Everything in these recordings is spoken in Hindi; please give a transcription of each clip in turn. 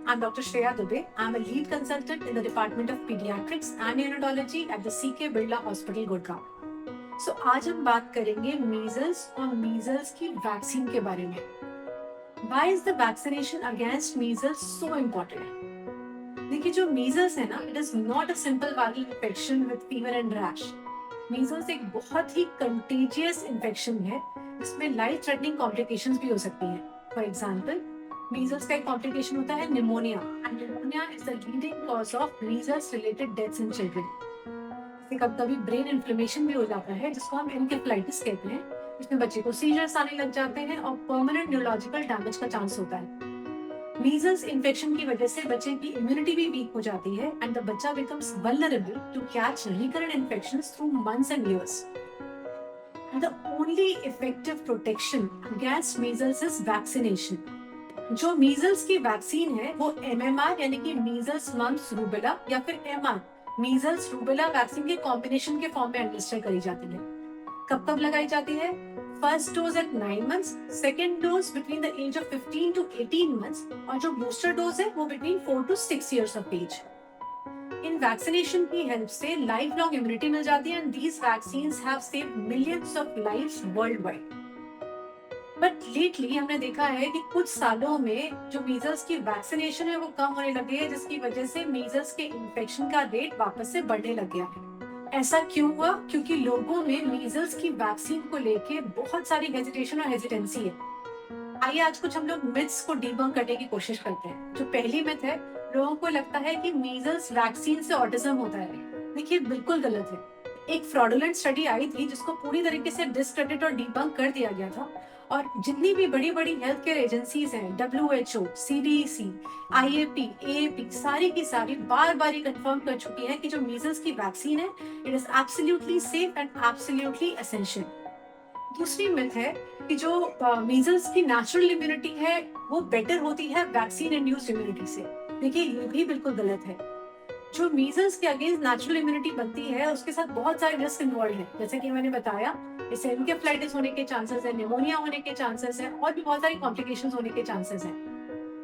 I'm Dr. Shreya Dubey. I'm a lead consultant in the Department of Pediatrics and Neonatology at the CK Birla Hospital, Gurgaon. So आज हम बात करेंगे मीजल्स और मीजल्स की वैक्सीन के बारे में. Why is the vaccination against measles so important? देखिए जो मीजल्स है ना, it is not a simple viral infection with fever and rash. Measles एक बहुत ही कंटेजियस इन्फेक्शन है जिसमें लाइफ थ्रेटनिंग कॉम्प्लिकेशंस भी हो सकती हैं. फॉर एग्जांपल, मीजल्स का एक कॉम्प्लिकेशन होता है pneumonia, and pneumonia is the leading cause of measles related deaths in children. कभी ब्रेन इन्फ्लेमेशन भी हो जाता है जिसको हम एन्केफेलाइटिस कहते हैं. इसमें बच्चे को सीजर्स आने लग जाते हैं और परमानेंट न्यूरोलॉजिकल डैमेज का चांस होता है. मीजल्स इन्फेक्शन की वजह से बच्चे की इम्यूनिटी भी वीक हो जाती है एंड द बच्चा becomes vulnerable to catch recurrent infections through months and years. The only effective protection against measles is vaccination. जो मीजल्स की वैक्सीन है वो MMR यानी कि मीजल्स मम्प्स रूबेला या फिर MR मीजल्स रूबेला वैक्सीन के कॉम्बिनेशन के फॉर्म में एडमिनिस्टर करी जाती है. कब कब लगाई जाती है? First dose at 9 months, second dose between the age of 15 to 18 months और जो बूस्टर डोज है वो between 4 to 6 years of age. इन वैक्सीनेशन की हेल्प से लाइफ लॉन्ग इम्यूनिटी मिल जाती है and these vaccines have saved millions of lives worldwide. But lately हमने देखा है कि कुछ सालों में जो मीजल्स की वैक्सीनेशन है वो कम होने लगी है, जिसकी वजह से मीजल्स के इन्फेक्शन का रेट वापस से बढ़ने लग गया है. ऐसा क्यों हुआ? क्योंकि लोगों में मीजल्स की वैक्सीन को लेके बहुत सारी हेजिटेशन और हेजिटेंसी है. आइए आज कुछ हम लोग मिथ्स को डिबंक करने की कोशिश करते हैं. जो पहली मिथ है, लोगों को लगता है कि मीजल्स वैक्सीन से ऑटिज्म होता है. देखिए बिल्कुल गलत है. एक फ्रॉडुलेंट स्टडी आई थी जिसको पूरी तरीके से डिस्क्रेडिट और डिबंक कर दिया गया था और जितनी भी बड़ी बड़ी हेल्थ केयर एजेंसीज हैं, WHO, CDC, IAP, AAP, सारी की सारी बार बार ये कंफर्म कर चुकी है कि जो मीजल्स की वैक्सीन है it is absolutely safe and absolutely essential. दूसरी मिथ है कि जो मीजल्स की नेचुरल इम्यूनिटी है वो बेटर होती है वैक्सीन इंड्यूस्ड इम्यूनिटी से. देखिए ये भी बिल्कुल गलत है. जो मीजल्स के अगेंस्ट नेचुरल इम्यूनिटी बनती है उसके साथ बहुत सारे रिस्क इन्वॉल्व है. जैसे कि मैंने बताया, इससे एन्केफेलाइटिस होने के चांसेस है, निमोनिया होने के चांसेस है और भी बहुत सारी कॉम्प्लिकेशंस होने के चांसेस हैं.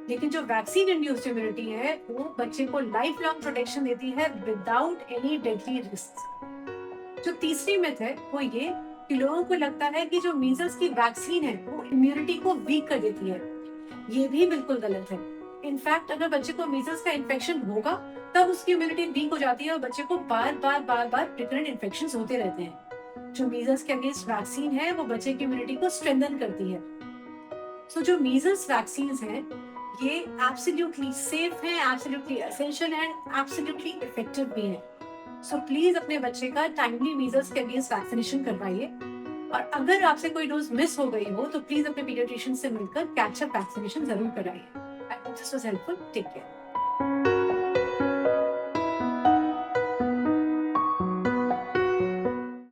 लेकिन जो वैक्सीन इंड्यूस्ड इम्यूनिटी है वो बच्चे को लाइफ लॉन्ग प्रोटेक्शन देती है विदाउट एनी डेडली रिस्क. जो तीसरी मिथ है वो ये कि लोगों को लगता है कि जो मीजल्स की वैक्सीन है वो इम्यूनिटी को वीक कर देती है. ये भी बिल्कुल गलत है. इनफैक्ट अगर बच्चे को मीजल्स का इन्फेक्शन होगा तब उसकी इम्यूनिटी वीक हो जाती है और बच्चे को बार बार रिकरेंट इन्फेक्शंस होते रहते हैं. जो मीजल्स के अगेंस्ट वैक्सीन है वो बच्चे की इम्यूनिटी को स्ट्रेंथन करती है. सो जो मीजल्स वैक्सीन्स हैं ये एब्सोल्युटली सेफ हैं, एब्सोल्युटली एसेंशियल हैं, एब्सोल्युटली इफेक्टिव भी हैं. सो प्लीज अपने बच्चे का टाइमली मीजल्स के अगेंस्ट वैक्सीनेशन करवाइए. और अगर आपसे कोई डोज मिस हो गई हो तो प्लीज अपने पीडियाट्रिशियन से मिलकर कैचअप वैक्सीनेशन जरूर कराइए. I hope this was helpful. Take care.